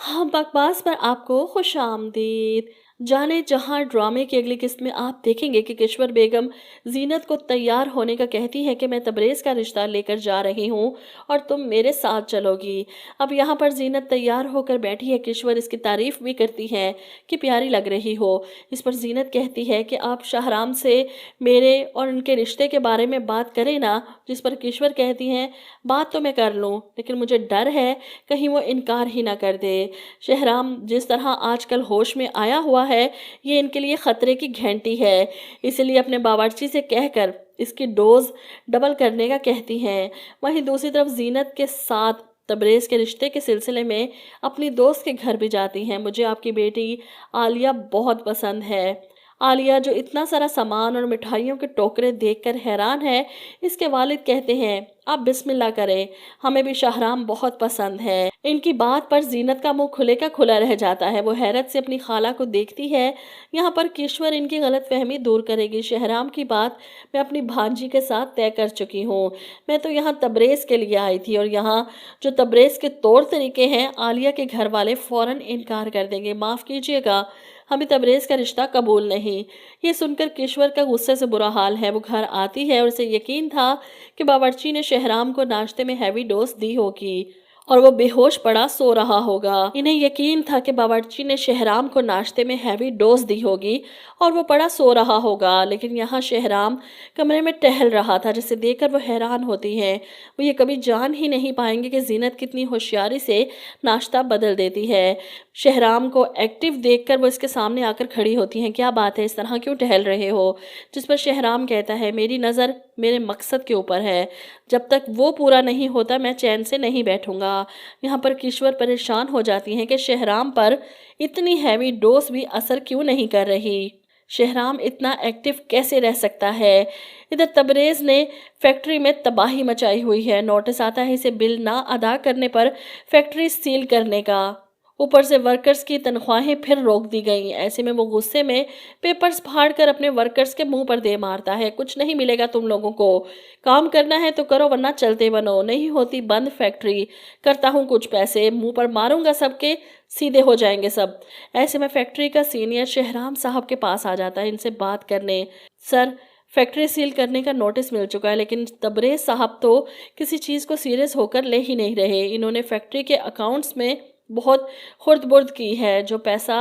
हाँ, बकवास पर आपको खुश आमदीद। जाने जहाँ ड्रामे की अगली किस्त में आप देखेंगे कि किश्वर बेगम जीनत को तैयार होने का कहती है कि मैं तबरेज़ का रिश्ता लेकर जा रही हूँ और तुम मेरे साथ चलोगी। अब यहाँ पर जीनत तैयार होकर बैठी है, किश्वर इसकी तारीफ भी करती है कि प्यारी लग रही हो। इस पर जीनत कहती है कि आप शाहराम से मेरे और उनके रिश्ते के बारे में बात करें ना, जिस पर किश्वर कहती हैं बात तो मैं कर लूँ, लेकिन मुझे डर है कहीं वो इनकार ही ना कर दे। शहराम जिस तरह आजकल होश में आया हुआ है, ये इनके लिए खतरे की घंटी है, इसलिए अपने बावर्ची से कहकर इसकी डोज डबल करने का कहती हैं। वहीं दूसरी तरफ जीनत के साथ तबरेज़ के रिश्ते के सिलसिले में अपनी दोस्त के घर भी जाती हैं। मुझे आपकी बेटी आलिया बहुत पसंद है। आलिया जो इतना सारा सामान और मिठाइयों के टोकरे देखकर हैरान है, इसके वालिद कहते हैं आप बिस्मिल्लाह करें, हमें भी शाहराम बहुत पसंद है। इनकी बात पर जीनत का मुंह खुले का खुला रह जाता है। वो हैरत से अपनी खाला को देखती है। यहाँ पर किश्वर इनकी गलतफहमी दूर करेगी। शहराम की बात मैं अपनी भांजी के साथ तय कर चुकी हूँ। मैं तो यहाँ तबरेज़ के लिए आई थी और यहाँ जो तबरेज़ के तौर तरीके हैं, आलिया के घर वाले फ़ौरन इनकार कर देंगे। माफ़ कीजिएगा, हमें तबरेज़ का रिश्ता कबूल नहीं। ये सुनकर किश्वर का गुस्से से बुरा हाल है। वो घर आती है और उसे यकीन था कि बावर्ची ने शहराम को नाश्ते में हैवी डोज दी होगी और वो बेहोश पड़ा सो रहा होगा। इन्हें यकीन था कि बावर्ची ने शहराम को नाश्ते में हैवी डोज दी होगी और वो पड़ा सो रहा होगा, लेकिन यहाँ शहराम कमरे में टहल रहा था, जिसे देखकर वो हैरान होती हैं। वो ये कभी जान ही नहीं पाएंगे कि जीनत कितनी होशियारी से नाश्ता बदल देती है। शहराम को एक्टिव देखकर वो इसके सामने आकर खड़ी होती हैं। क्या बात है, इस तरह क्यों टहल रहे हो? जिस पर शहराम कहता है मेरी नज़र मेरे मकसद के ऊपर है, जब तक वो पूरा नहीं होता मैं चैन से नहीं बैठूंगा। यहाँ पर किश्वर परेशान हो जाती हैं कि शहराम पर इतनी हैवी डोज भी असर क्यों नहीं कर रही। शहराम इतना एक्टिव कैसे रह सकता है? इधर तबरेज़ ने फैक्ट्री में तबाही मचाई हुई है। नोटिस आता है इसे बिल ना अदा करने पर फैक्ट्री सील करने का। ऊपर से वर्कर्स की तनख्वाहें फिर रोक दी गई। ऐसे में वो गुस्से में पेपर्स फाड़ कर अपने वर्कर्स के मुंह पर दे मारता है, कुछ नहीं मिलेगा तुम लोगों को, काम करना है तो करो वरना चलते बनो, नहीं होती बंद फैक्ट्री, करता हूँ कुछ पैसे, मुंह पर मारूंगा सबके, सीधे हो जाएंगे सब। ऐसे में फैक्ट्री का सीनियर शहराम साहब के पास आ जाता है इनसे बात करने। सर, फैक्ट्री सील करने का नोटिस मिल चुका है, लेकिन तबरेज़ साहब तो किसी चीज़ को सीरियस होकर ले ही नहीं रहे। इन्होंने फैक्ट्री के अकाउंट्स में बहुत खुर्द-बुर्द की है। जो पैसा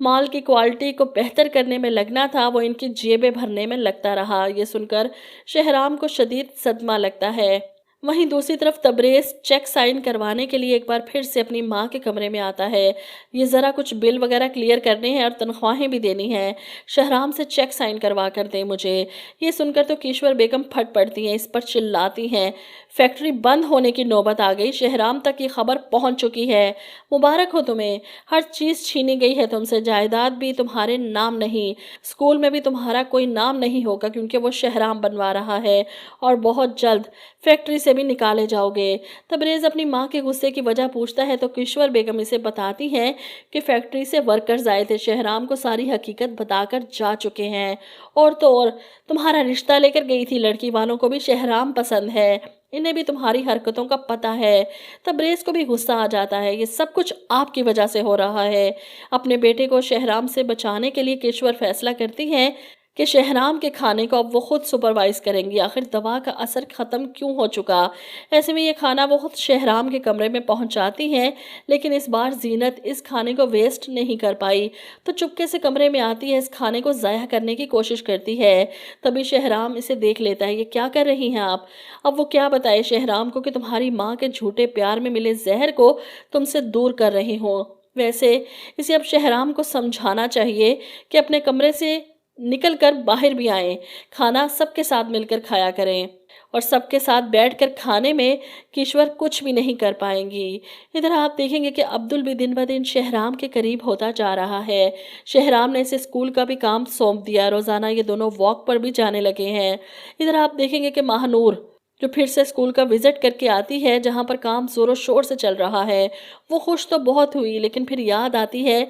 माल की क्वालिटी को बेहतर करने में लगना था, वो इनकी जेबें भरने में लगता रहा। ये सुनकर शहराम को शदीद सदमा लगता है। वहीं दूसरी तरफ तबरेज़ चेक साइन करवाने के लिए एक बार फिर से अपनी माँ के कमरे में आता है। ये ज़रा कुछ बिल वगैरह क्लियर करने हैं और तनख्वाहें भी देनी हैं। शहराम से चेक साइन करवा कर दें मुझे। ये सुनकर तो किश्वर बेगम फट पड़ती हैं, इस पर चिल्लाती हैं फैक्ट्री बंद होने की नौबत आ गई, शहराम तक ये खबर पहुंच चुकी है। मुबारक हो तुम्हें, हर चीज़ छीनी गई है तुमसे, जायदाद भी तुम्हारे नाम नहीं, स्कूल में भी तुम्हारा कोई नाम नहीं होगा क्योंकि वो शहराम बनवा रहा है और बहुत जल्द फैक्ट्री से भी निकाले जाओगे। तबरेज़ अपनी माँ के गुस्से की वजह पूछता है तो किश्वर बेगम इसे बताती हैं कि फैक्ट्री से वर्कर्स आए थे, शहराम को सारी हकीकत बताकर जा चुके हैं। और तो और तुम्हारा रिश्ता लेकर गई थी लड़की वालों को भी शहराम पसंद है, इन्हें भी तुम्हारी हरकतों का पता है। तबरेज़ को भी गुस्सा आ जाता है, ये सब कुछ आपकी वजह से हो रहा है। अपने बेटे को शहराम से बचाने के लिए किश्वर फैसला करती हैं कि शहराम के खाने को अब वो खुद सुपरवाइज करेंगी। आखिर दवा का असर ख़त्म क्यों हो चुका। ऐसे में ये खाना वो खुद शहराम के कमरे में पहुंचाती हैं, लेकिन इस बार जीनत इस खाने को वेस्ट नहीं कर पाई तो चुपके से कमरे में आती है, इस खाने को ज़ाया करने की कोशिश करती है। तभी शहराम इसे देख लेता है। ये क्या कर रही हैं आप? अब वो क्या बताए शहराम को कि तुम्हारी माँ के झूठे प्यार में मिले जहर को तुमसे दूर कर रही हो। वैसे इसे अब शहराम को समझाना चाहिए कि अपने कमरे से निकल कर बाहर भी आएं, खाना सबके साथ मिलकर खाया करें। और सबके साथ बैठकर खाने में किश्वर कुछ भी नहीं कर पाएंगी। इधर आप देखेंगे कि अब्दुल भी दिन ब दिन शहराम के करीब होता जा रहा है। शहराम ने इसे स्कूल का भी काम सौंप दिया, रोज़ाना ये दोनों वॉक पर भी जाने लगे हैं। इधर आप देखेंगे कि महानूर जो फिर से स्कूल का विजिट करके आती है जहाँ पर काम ज़ोरों शोर से चल रहा है, वो खुश तो बहुत हुई, लेकिन फिर याद आती है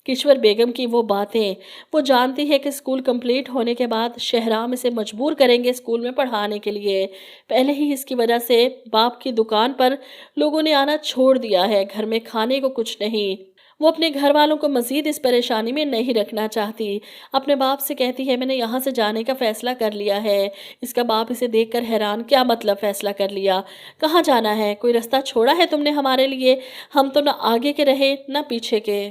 किश्वर बेगम की वो बातें। वो जानती है कि स्कूल कंप्लीट होने के बाद शहराम इसे मजबूर करेंगे स्कूल में पढ़ाने के लिए। पहले ही इसकी वजह से बाप की दुकान पर लोगों ने आना छोड़ दिया है, घर में खाने को कुछ नहीं। وہ اپنے گھر والوں کو مزید اس پریشانی میں نہیں رکھنا چاہتی۔ اپنے باپ سے کہتی ہے میں نے یہاں سے جانے کا فیصلہ کر لیا ہے۔ اس کا باپ اسے دیکھ کر حیران، کیا مطلب فیصلہ کر لیا؟ کہاں جانا ہے؟ کوئی رستہ چھوڑا ہے تم نے ہمارے لیے؟ ہم تو نہ آگے کے رہے نہ پیچھے کے۔